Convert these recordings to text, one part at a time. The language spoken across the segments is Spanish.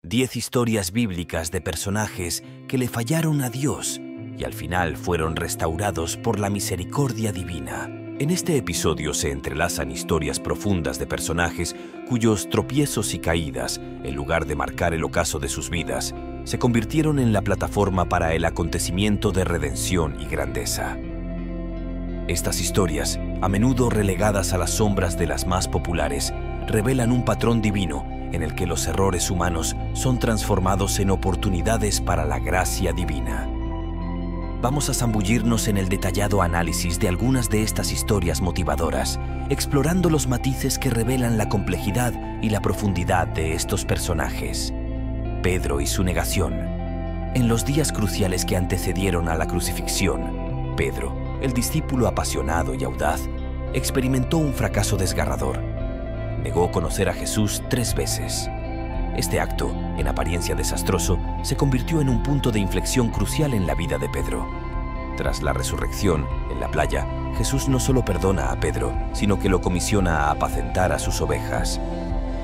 10 historias bíblicas de personajes que le fallaron a Dios y al final fueron restaurados por la misericordia divina. En este episodio se entrelazan historias profundas de personajes cuyos tropiezos y caídas, en lugar de marcar el ocaso de sus vidas, se convirtieron en la plataforma para el acontecimiento de redención y grandeza. Estas historias, a menudo relegadas a las sombras de las más populares, revelan un patrón divino en el que los errores humanos son transformados en oportunidades para la gracia divina. Vamos a zambullirnos en el detallado análisis de algunas de estas historias motivadoras, explorando los matices que revelan la complejidad y la profundidad de estos personajes. Pedro y su negación. En los días cruciales que antecedieron a la crucifixión, Pedro, el discípulo apasionado y audaz, experimentó un fracaso desgarrador. Negó conocer a Jesús 3 veces. Este acto, en apariencia desastroso, se convirtió en un punto de inflexión crucial en la vida de Pedro. Tras la resurrección, en la playa, Jesús no solo perdona a Pedro, sino que lo comisiona a apacentar a sus ovejas.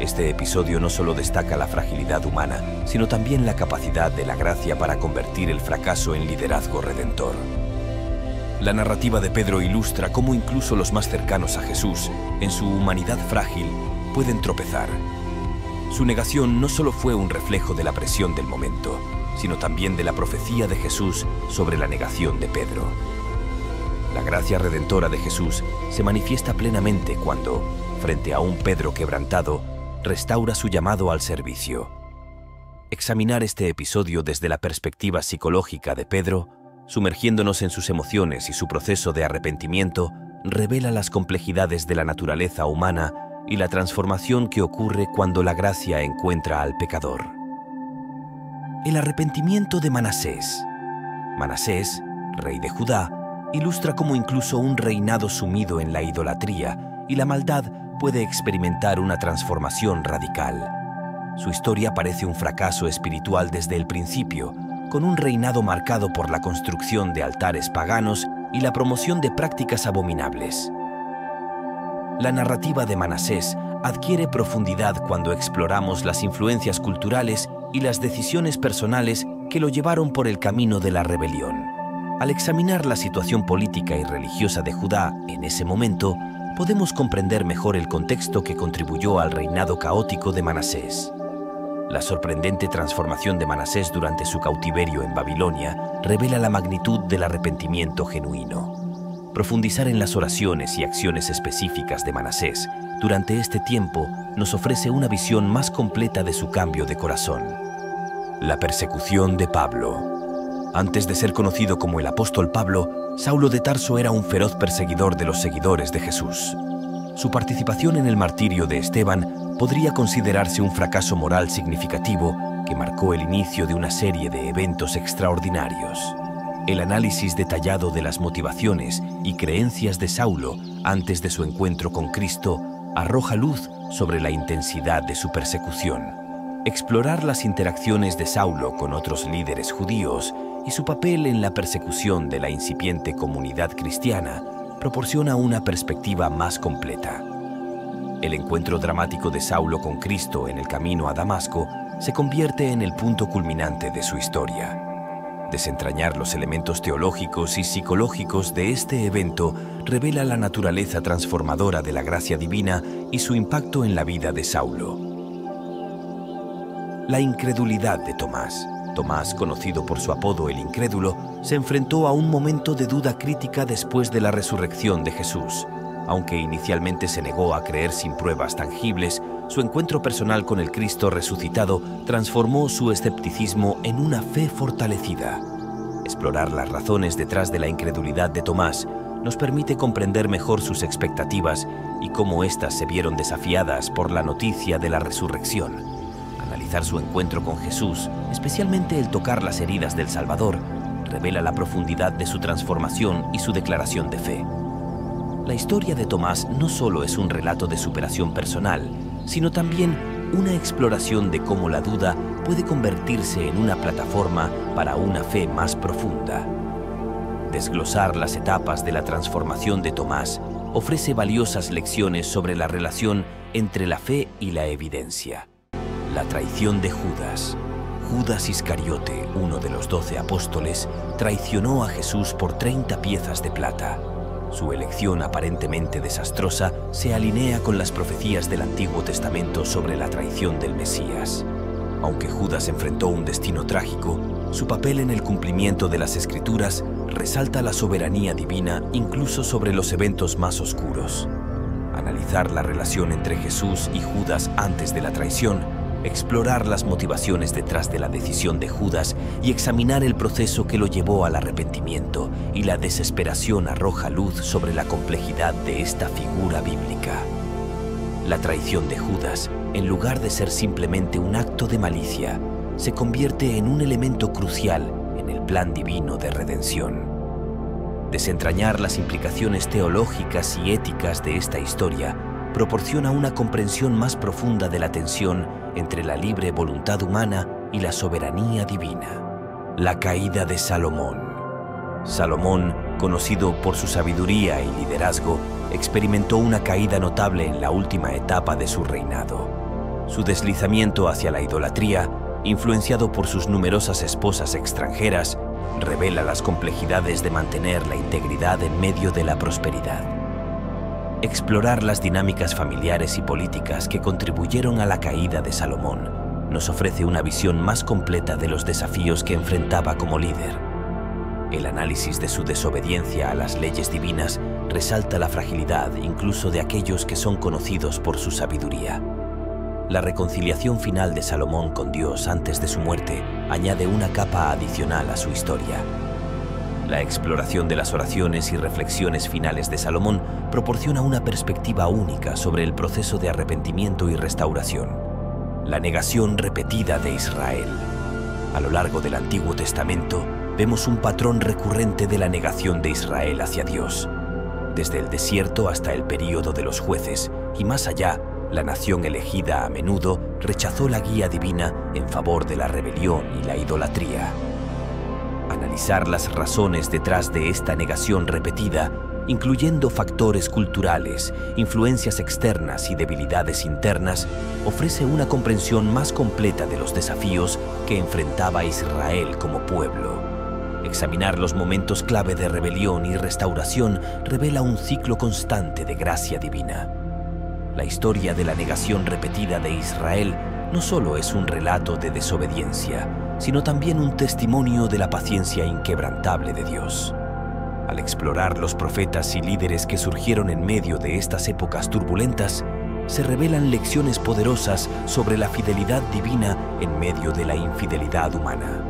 Este episodio no solo destaca la fragilidad humana, sino también la capacidad de la gracia para convertir el fracaso en liderazgo redentor. La narrativa de Pedro ilustra cómo incluso los más cercanos a Jesús, en su humanidad frágil, pueden tropezar. Su negación no solo fue un reflejo de la presión del momento, sino también de la profecía de Jesús sobre la negación de Pedro. La gracia redentora de Jesús se manifiesta plenamente cuando, frente a un Pedro quebrantado, restaura su llamado al servicio. Examinar este episodio desde la perspectiva psicológica de Pedro, sumergiéndonos en sus emociones y su proceso de arrepentimiento, revela las complejidades de la naturaleza humana y la transformación que ocurre cuando la gracia encuentra al pecador. El arrepentimiento de Manasés. Manasés, rey de Judá, ilustra cómo incluso un reinado sumido en la idolatría y la maldad puede experimentar una transformación radical. Su historia parece un fracaso espiritual desde el principio, con un reinado marcado por la construcción de altares paganos y la promoción de prácticas abominables. La narrativa de Manasés adquiere profundidad cuando exploramos las influencias culturales y las decisiones personales que lo llevaron por el camino de la rebelión. Al examinar la situación política y religiosa de Judá en ese momento, podemos comprender mejor el contexto que contribuyó al reinado caótico de Manasés. La sorprendente transformación de Manasés durante su cautiverio en Babilonia revela la magnitud del arrepentimiento genuino. Profundizar en las oraciones y acciones específicas de Manasés durante este tiempo nos ofrece una visión más completa de su cambio de corazón. La persecución de Pablo. Antes de ser conocido como el apóstol Pablo, Saulo de Tarso era un feroz perseguidor de los seguidores de Jesús. Su participación en el martirio de Esteban podría considerarse un fracaso moral significativo que marcó el inicio de una serie de eventos extraordinarios. El análisis detallado de las motivaciones y creencias de Saulo antes de su encuentro con Cristo arroja luz sobre la intensidad de su persecución. Explorar las interacciones de Saulo con otros líderes judíos y su papel en la persecución de la incipiente comunidad cristiana proporciona una perspectiva más completa. El encuentro dramático de Saulo con Cristo en el camino a Damasco se convierte en el punto culminante de su historia. Desentrañar los elementos teológicos y psicológicos de este evento revela la naturaleza transformadora de la gracia divina y su impacto en la vida de Saulo. La incredulidad de Tomás. Tomás, conocido por su apodo el Incrédulo, se enfrentó a un momento de duda crítica después de la resurrección de Jesús. Aunque inicialmente se negó a creer sin pruebas tangibles, su encuentro personal con el Cristo resucitado transformó su escepticismo en una fe fortalecida. Explorar las razones detrás de la incredulidad de Tomás nos permite comprender mejor sus expectativas y cómo éstas se vieron desafiadas por la noticia de la resurrección. Analizar su encuentro con Jesús, especialmente el tocar las heridas del Salvador, revela la profundidad de su transformación y su declaración de fe. La historia de Tomás no solo es un relato de superación personal, sino también una exploración de cómo la duda puede convertirse en una plataforma para una fe más profunda. Desglosar las etapas de la transformación de Tomás ofrece valiosas lecciones sobre la relación entre la fe y la evidencia. La traición de Judas. Judas Iscariote, uno de los 12 apóstoles, traicionó a Jesús por 30 piezas de plata. Su elección aparentemente desastrosa se alinea con las profecías del Antiguo Testamento sobre la traición del Mesías. Aunque Judas enfrentó un destino trágico, su papel en el cumplimiento de las Escrituras resalta la soberanía divina incluso sobre los eventos más oscuros. Analizar la relación entre Jesús y Judas antes de la traición, explorar las motivaciones detrás de la decisión de Judas y examinar el proceso que lo llevó al arrepentimiento y la desesperación arroja luz sobre la complejidad de esta figura bíblica. La traición de Judas, en lugar de ser simplemente un acto de malicia, se convierte en un elemento crucial en el plan divino de redención. Desentrañar las implicaciones teológicas y éticas de esta historia proporciona una comprensión más profunda de la tensión entre la libre voluntad humana y la soberanía divina. La caída de Salomón. Salomón, conocido por su sabiduría y liderazgo, experimentó una caída notable en la última etapa de su reinado. Su deslizamiento hacia la idolatría, influenciado por sus numerosas esposas extranjeras, revela las complejidades de mantener la integridad en medio de la prosperidad. Explorar las dinámicas familiares y políticas que contribuyeron a la caída de Salomón nos ofrece una visión más completa de los desafíos que enfrentaba como líder. El análisis de su desobediencia a las leyes divinas resalta la fragilidad incluso de aquellos que son conocidos por su sabiduría. La reconciliación final de Salomón con Dios antes de su muerte añade una capa adicional a su historia. La exploración de las oraciones y reflexiones finales de Salomón proporciona una perspectiva única sobre el proceso de arrepentimiento y restauración. La negación repetida de Israel. A lo largo del Antiguo Testamento, vemos un patrón recurrente de la negación de Israel hacia Dios. Desde el desierto hasta el período de los jueces, y más allá, la nación elegida a menudo rechazó la guía divina en favor de la rebelión y la idolatría. Analizar las razones detrás de esta negación repetida, incluyendo factores culturales, influencias externas y debilidades internas, ofrece una comprensión más completa de los desafíos que enfrentaba Israel como pueblo. Examinar los momentos clave de rebelión y restauración revela un ciclo constante de gracia divina. La historia de la negación repetida de Israel no solo es un relato de desobediencia, sino también un testimonio de la paciencia inquebrantable de Dios. Al explorar los profetas y líderes que surgieron en medio de estas épocas turbulentas, se revelan lecciones poderosas sobre la fidelidad divina en medio de la infidelidad humana.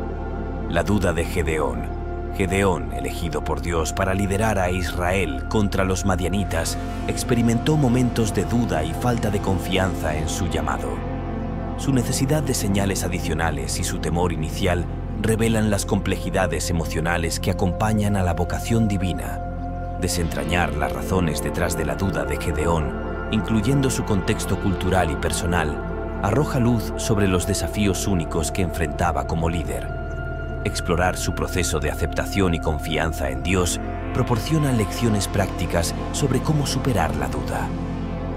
La duda de Gedeón. Gedeón, elegido por Dios para liderar a Israel contra los madianitas, experimentó momentos de duda y falta de confianza en su llamado. Su necesidad de señales adicionales y su temor inicial revelan las complejidades emocionales que acompañan a la vocación divina. Desentrañar las razones detrás de la duda de Gedeón, incluyendo su contexto cultural y personal, arroja luz sobre los desafíos únicos que enfrentaba como líder. Explorar su proceso de aceptación y confianza en Dios proporciona lecciones prácticas sobre cómo superar la duda.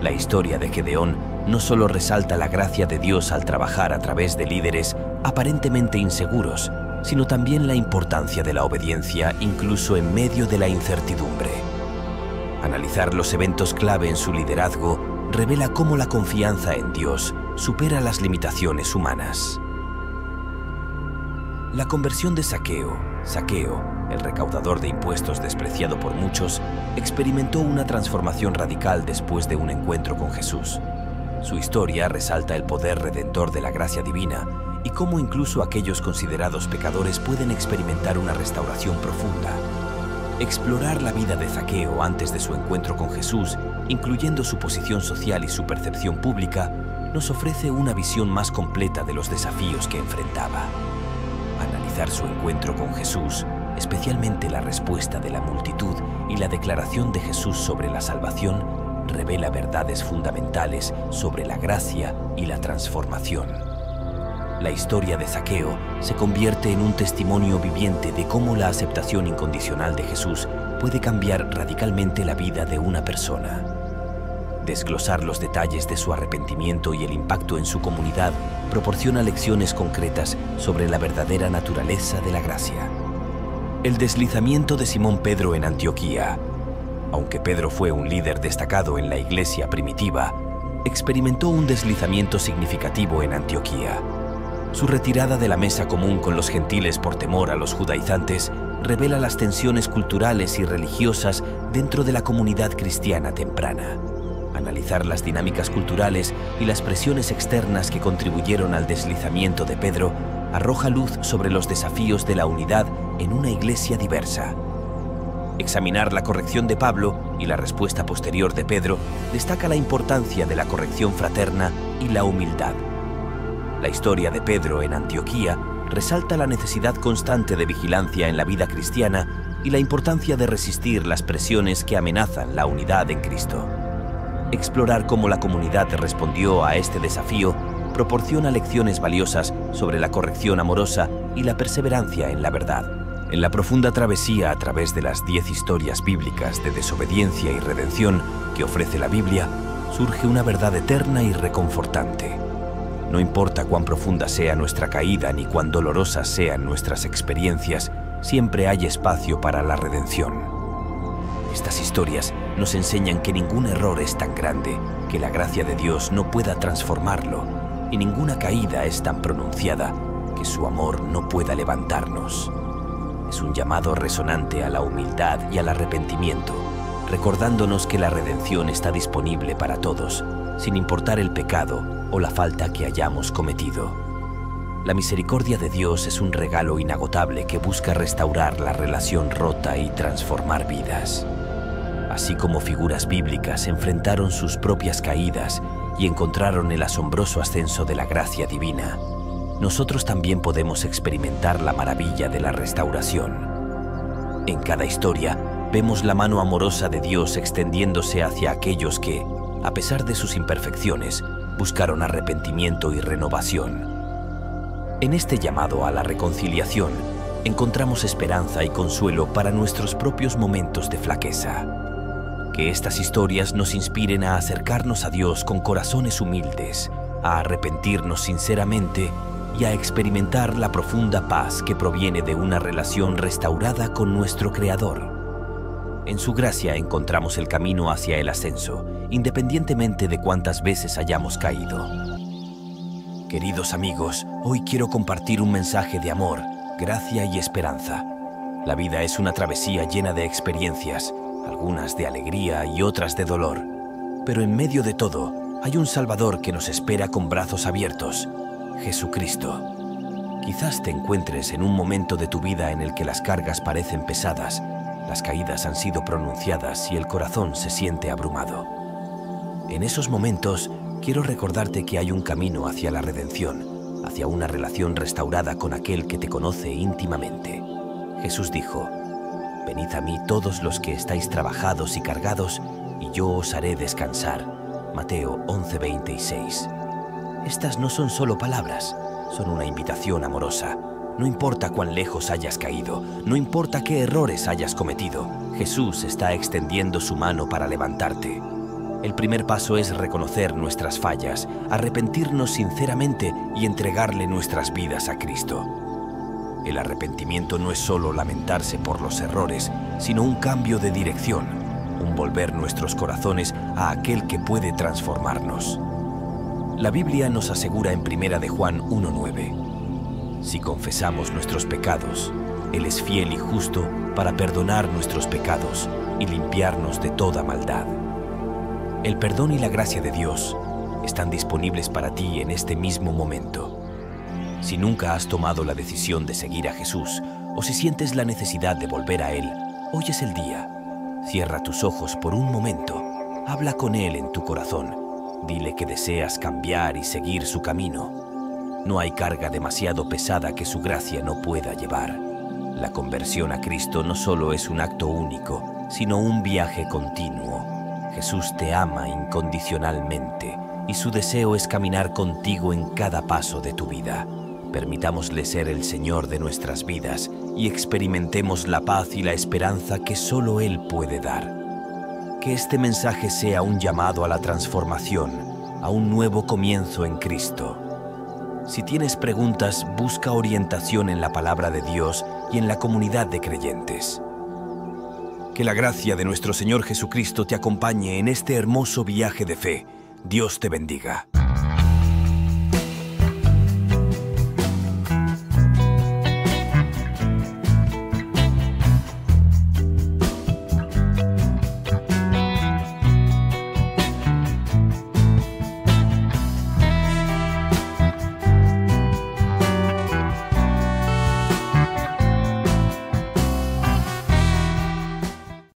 La historia de Gedeón no solo resalta la gracia de Dios al trabajar a través de líderes aparentemente inseguros, sino también la importancia de la obediencia incluso en medio de la incertidumbre. Analizar los eventos clave en su liderazgo revela cómo la confianza en Dios supera las limitaciones humanas. La conversión de Zaqueo. Zaqueo, el recaudador de impuestos despreciado por muchos, experimentó una transformación radical después de un encuentro con Jesús. Su historia resalta el poder redentor de la gracia divina y cómo incluso aquellos considerados pecadores pueden experimentar una restauración profunda. Explorar la vida de Zaqueo antes de su encuentro con Jesús, incluyendo su posición social y su percepción pública, nos ofrece una visión más completa de los desafíos que enfrentaba. Analizar su encuentro con Jesús, especialmente la respuesta de la multitud y la declaración de Jesús sobre la salvación, revela verdades fundamentales sobre la gracia y la transformación. La historia de Zaqueo se convierte en un testimonio viviente de cómo la aceptación incondicional de Jesús puede cambiar radicalmente la vida de una persona. Desglosar los detalles de su arrepentimiento y el impacto en su comunidad proporciona lecciones concretas sobre la verdadera naturaleza de la gracia. El deslizamiento de Simón Pedro en Antioquía. Aunque Pedro fue un líder destacado en la iglesia primitiva, experimentó un deslizamiento significativo en Antioquía. Su retirada de la mesa común con los gentiles por temor a los judaizantes revela las tensiones culturales y religiosas dentro de la comunidad cristiana temprana. Analizar las dinámicas culturales y las presiones externas que contribuyeron al deslizamiento de Pedro arroja luz sobre los desafíos de la unidad en una iglesia diversa. Examinar la corrección de Pablo y la respuesta posterior de Pedro destaca la importancia de la corrección fraterna y la humildad. La historia de Pedro en Antioquía resalta la necesidad constante de vigilancia en la vida cristiana y la importancia de resistir las presiones que amenazan la unidad en Cristo. Explorar cómo la comunidad respondió a este desafío proporciona lecciones valiosas sobre la corrección amorosa y la perseverancia en la verdad. En la profunda travesía a través de las 10 historias bíblicas de desobediencia y redención que ofrece la Biblia, surge una verdad eterna y reconfortante. No importa cuán profunda sea nuestra caída ni cuán dolorosas sean nuestras experiencias, siempre hay espacio para la redención. Estas historias nos enseñan que ningún error es tan grande que la gracia de Dios no pueda transformarlo, y ninguna caída es tan pronunciada que su amor no pueda levantarnos. Es un llamado resonante a la humildad y al arrepentimiento, recordándonos que la redención está disponible para todos, sin importar el pecado o la falta que hayamos cometido. La misericordia de Dios es un regalo inagotable que busca restaurar la relación rota y transformar vidas. Así como figuras bíblicas enfrentaron sus propias caídas y encontraron el asombroso ascenso de la gracia divina, nosotros también podemos experimentar la maravilla de la restauración. En cada historia vemos la mano amorosa de Dios extendiéndose hacia aquellos que, a pesar de sus imperfecciones, buscaron arrepentimiento y renovación. En este llamado a la reconciliación, encontramos esperanza y consuelo para nuestros propios momentos de flaqueza. Que estas historias nos inspiren a acercarnos a Dios con corazones humildes, a arrepentirnos sinceramente y a experimentar la profunda paz que proviene de una relación restaurada con nuestro Creador. En su gracia encontramos el camino hacia el ascenso, independientemente de cuántas veces hayamos caído. Queridos amigos, hoy quiero compartir un mensaje de amor, gracia y esperanza. La vida es una travesía llena de experiencias, algunas de alegría y otras de dolor. Pero en medio de todo, hay un Salvador que nos espera con brazos abiertos, Jesucristo. Quizás te encuentres en un momento de tu vida en el que las cargas parecen pesadas, las caídas han sido pronunciadas y el corazón se siente abrumado. En esos momentos, quiero recordarte que hay un camino hacia la redención, hacia una relación restaurada con aquel que te conoce íntimamente. Jesús dijo: «Venid a mí todos los que estáis trabajados y cargados, y yo os haré descansar». Mateo 11:26. Estas no son solo palabras, son una invitación amorosa. No importa cuán lejos hayas caído, no importa qué errores hayas cometido, Jesús está extendiendo su mano para levantarte. El primer paso es reconocer nuestras fallas, arrepentirnos sinceramente y entregarle nuestras vidas a Cristo. El arrepentimiento no es solo lamentarse por los errores, sino un cambio de dirección, un volver nuestros corazones a aquel que puede transformarnos. La Biblia nos asegura en 1 de Juan 1:9: «Si confesamos nuestros pecados, Él es fiel y justo para perdonar nuestros pecados y limpiarnos de toda maldad». El perdón y la gracia de Dios están disponibles para ti en este mismo momento. Si nunca has tomado la decisión de seguir a Jesús, o si sientes la necesidad de volver a Él, hoy es el día. Cierra tus ojos por un momento, habla con Él en tu corazón, dile que deseas cambiar y seguir su camino. No hay carga demasiado pesada que su gracia no pueda llevar. La conversión a Cristo no solo es un acto único, sino un viaje continuo. Jesús te ama incondicionalmente y su deseo es caminar contigo en cada paso de tu vida. Permitámosle ser el Señor de nuestras vidas y experimentemos la paz y la esperanza que solo Él puede dar. Que este mensaje sea un llamado a la transformación, a un nuevo comienzo en Cristo. Si tienes preguntas, busca orientación en la palabra de Dios y en la comunidad de creyentes. Que la gracia de nuestro Señor Jesucristo te acompañe en este hermoso viaje de fe. Dios te bendiga.